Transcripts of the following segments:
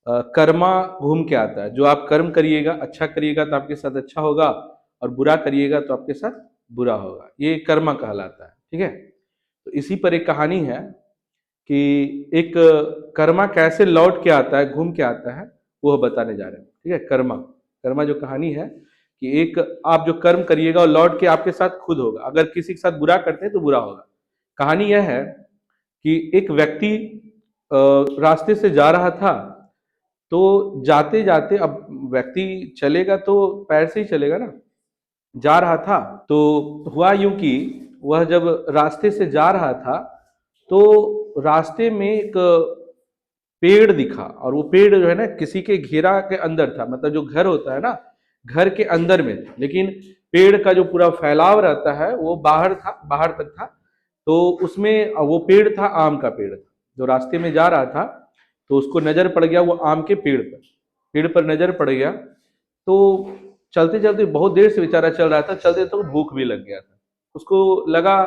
कर्मा घूम के आता है। जो आप कर्म करिएगा, अच्छा करिएगा तो आपके साथ अच्छा होगा, और बुरा करिएगा तो आपके साथ बुरा होगा। ये कर्मा कहलाता है। ठीक है। तो इसी पर एक कहानी है कि एक कर्मा कैसे लौट के आता है, घूम के आता है, वो बताने जा रहे हैं। ठीक है। कर्मा कर्मा जो कहानी है कि एक आप जो कर्म करिएगा और लौट के आपके साथ खुद होगा। अगर किसी के साथ बुरा करते हैं तो बुरा होगा। कहानी यह है कि एक व्यक्ति रास्ते से जा रहा था। तो जाते जाते, अब व्यक्ति चलेगा तो पैर से ही चलेगा ना, जा रहा था। तो हुआ यूं कि वह जब रास्ते से जा रहा था तो रास्ते में एक पेड़ दिखा, और वो पेड़ जो है ना किसी के घेरा के अंदर था। मतलब जो घर होता है ना, घर के अंदर में था, लेकिन पेड़ का जो पूरा फैलाव रहता है वो बाहर था, बाहर तक था। तो उसमें वो पेड़ था, आम का पेड़ था। जो रास्ते में जा रहा था तो उसको नजर पड़ गया वो आम के पेड़ पर नजर पड़ गया। तो चलते चलते बहुत देर से बेचारा चल रहा था, चलते तो भूख भी लग गया था। उसको लगा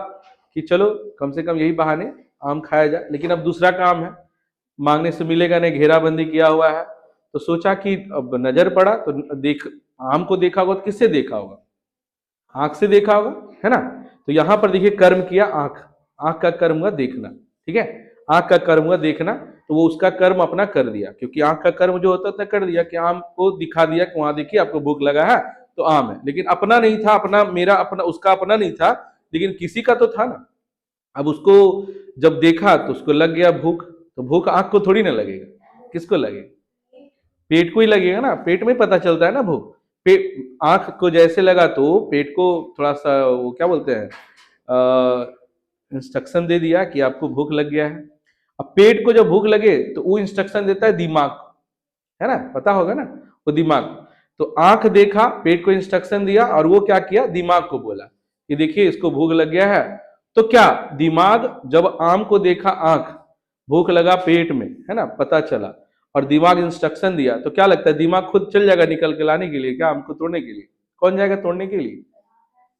कि चलो कम से कम यही बहाने आम खाया जाए, लेकिन अब दूसरा काम है, मांगने से मिलेगा नहीं, घेराबंदी किया हुआ है। तो सोचा कि अब नजर पड़ा तो देख, आम को देखा होगा तो किससे देखा होगा, आंख से देखा होगा, है ना। तो यहां पर देखिए कर्म किया आंख, आंख का कर्म हुआ देखना। ठीक है। आंख का कर्म हुआ देखना, तो वो उसका कर्म अपना कर दिया, क्योंकि आंख का कर्म जो होता था कर दिया कि आम को दिखा दिया कि वहां देखिए आपको भूख लगा है तो आम है, लेकिन अपना नहीं था, अपना मेरा अपना उसका अपना नहीं था, लेकिन किसी का तो था ना। अब उसको जब देखा तो उसको लग गया भूख। तो भूख आंख को थोड़ी ना लगेगा, किसको लगेगा, पेट को ही लगेगा ना, पेट में पता चलता है ना भूख। पेट आंख को जैसे लगा तो पेट को थोड़ा सा वो क्या बोलते हैं, इंस्ट्रक्शन दे दिया कि आपको भूख लग गया है। अब पेट को जब भूख लगे तो वो इंस्ट्रक्शन देता है दिमाग को, है ना, पता होगा ना, वो दिमाग। तो आंख देखा, पेट को इंस्ट्रक्शन दिया, और वो क्या किया, दिमाग को बोला कि देखिए इसको भूख लग गया है। तो क्या दिमाग जब आम को देखा, आंख, भूख लगा पेट में, है ना, पता चला, और दिमाग इंस्ट्रक्शन दिया, तो क्या लगता है दिमाग खुद चल जाएगा निकल के लाने के लिए, क्या आम को तोड़ने के लिए? कौन जाएगा तोड़ने के लिए,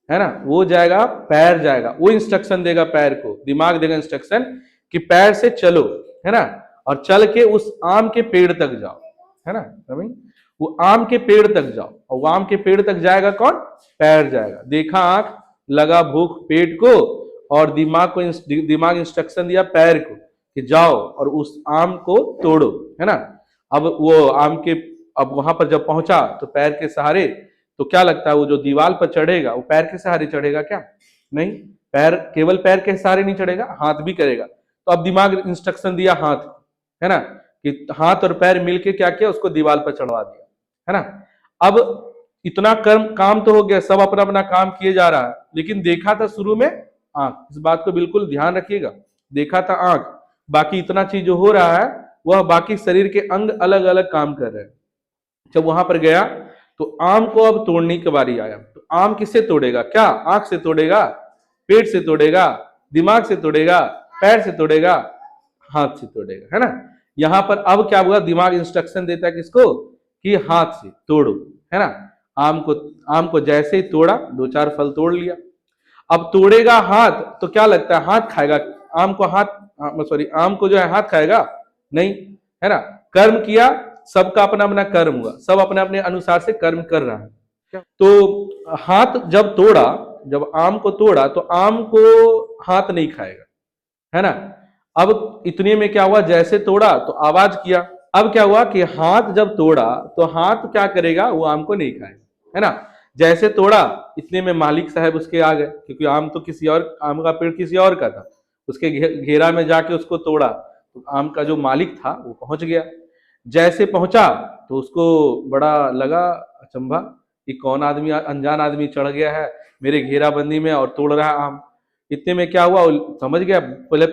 है ना, वो जाएगा, पैर जाएगा, वो इंस्ट्रक्शन देगा पैर को, दिमाग देगा इंस्ट्रक्शन कि पैर से चलो, है ना, और चल के उस आम के पेड़ तक जाओ, है ना रवि, वो आम के पेड़ तक जाओ। और वो आम के पेड़ तक जाएगा कौन, पैर जाएगा। देखा आंख, लगा भूख पेट को, और दिमाग इंस्ट्रक्शन दिया पैर को कि जाओ और उस आम को तोड़ो, है ना। अब वो आम के, अब वहां पर जब पहुंचा तो पैर के सहारे, तो क्या लगता है वो जो दीवार पर चढ़ेगा वो पैर के सहारे चढ़ेगा क्या? नहीं, पैर केवल पैर के सहारे नहीं चढ़ेगा, हाथ भी करेगा। तो अब दिमाग इंस्ट्रक्शन दिया हाथ, है ना, कि हाथ और पैर मिलके क्या किया, उसको दीवार पर चढ़वा दिया, है ना। अब इतना कर्म काम तो हो गया, सब अपना अपना काम किए जा रहा है, लेकिन देखा था शुरू में आंख, इस बात को बिल्कुल ध्यान रखिएगा। देखा था आंख, बाकी इतना चीज जो हो रहा है वह बाकी शरीर के अंग अलग अलग काम कर रहे हैं। जब वहां पर गया तो आम को अब तोड़ने की बारी आया। तो आम किससे तोड़ेगा, क्या आंख से तोड़ेगा, पेट से तोड़ेगा, दिमाग से तोड़ेगा, पैर से तोड़ेगा, हाथ से तोड़ेगा, है ना। यहां पर अब क्या हुआ, दिमाग इंस्ट्रक्शन देता है किसको, कि हाथ से तोड़ो, है ना। आम को जैसे ही तोड़ा, दो चार फल तोड़ लिया। अब तोड़ेगा हाथ तो क्या लगता है हाथ खाएगा, आम को हाथ, सॉरी आम को जो है हाथ खाएगा नहीं, है ना। कर्म किया, सबका अपना अपना कर्म हुआ, सब अपने अपने अनुसार से कर्म कर रहा है। तो हाथ जब तोड़ा, जब आम को तोड़ा तो आम को हाथ नहीं खाएगा, है ना। अब इतने में क्या हुआ, जैसे तोड़ा तो आवाज किया। अब क्या हुआ कि हाथ जब तोड़ा तो हाथ क्या करेगा, वो आम को नहीं खाएगा, है ना। जैसे तोड़ा इतने में मालिक साहब उसके आ गए, क्योंकि आम तो किसी और, आम का पेड़ किसी और का था, उसके घेरा में जाके उसको तोड़ा। तो आम का जो मालिक था वो पहुंच गया। जैसे पहुंचा तो उसको बड़ा लगा अचंभा कि कौन आदमी, अनजान आदमी चढ़ गया है मेरे घेराबंदी में और तोड़ रहा है आम। इतने में क्या हुआ, समझ गया, पहले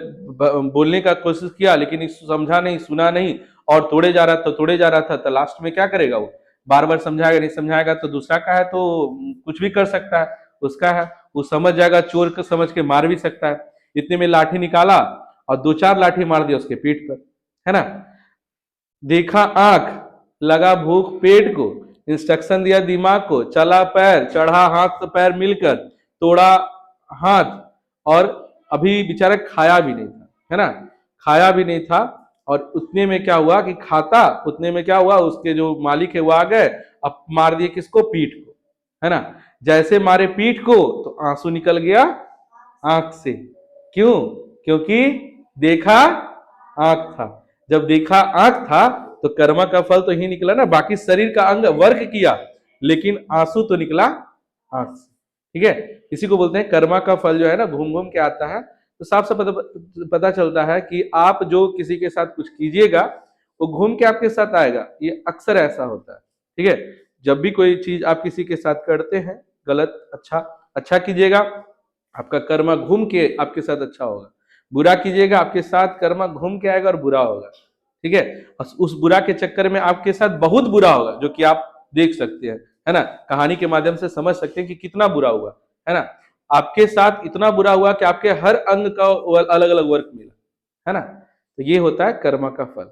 बोलने का कोशिश किया लेकिन समझा नहीं, सुना नहीं, और तोड़े जा रहा था। तो लास्ट में क्या करेगा, वो बार बार समझाएगा, नहीं समझाएगा तो दूसरा का है तो कुछ भी कर सकता है, उसका है, वो समझ जाएगा, चोर को समझ के मार भी सकता है। इतने में लाठी निकाला और दो चार लाठी मार दिया उसके पीठ पर, है ना। देखा आंख, लगा भूख पेट को, इंस्ट्रक्शन दिया दिमाग को, चला पैर, चढ़ा हाथ तो पैर मिलकर, तोड़ा हाथ, और अभी बेचारा खाया भी नहीं था, है ना, खाया भी नहीं था। और उतने में क्या हुआ कि खाता, उतने में क्या हुआ, उसके जो मालिक है वो आ गए, अब मार दिए किसको, पीठ को, है ना। जैसे मारे पीठ को तो आंसू निकल गया आंख से। क्यों? क्योंकि देखा आंख था। जब देखा आंख था तो कर्मा का फल तो ही निकला ना, बाकी शरीर का अंग वर्क किया लेकिन आंसू तो निकला आंख से। ठीक है, इसी को बोलते हैं कर्मा का फल जो है ना घूम घूम के आता है। तो साफ साफ पता चलता है कि आप जो किसी के साथ कुछ कीजिएगा वो घूम के आपके साथ आएगा, ये अक्सर ऐसा होता है। ठीक है, जब भी कोई चीज आप किसी के साथ करते हैं गलत, अच्छा कीजिएगा, आपका कर्मा घूम के आपके साथ अच्छा होगा। बुरा कीजिएगा, आपके साथ कर्मा घूम के आएगा और बुरा होगा। ठीक है, उस बुरा के चक्कर में आपके साथ बहुत बुरा होगा, जो कि आप देख सकते हैं, है ना, कहानी के माध्यम से समझ सकते हैं कि कितना बुरा हुआ, है ना। आपके साथ इतना बुरा हुआ कि आपके हर अंग का अलग अलग वर्क मिला, है ना। तो ये होता है कर्मा का फल।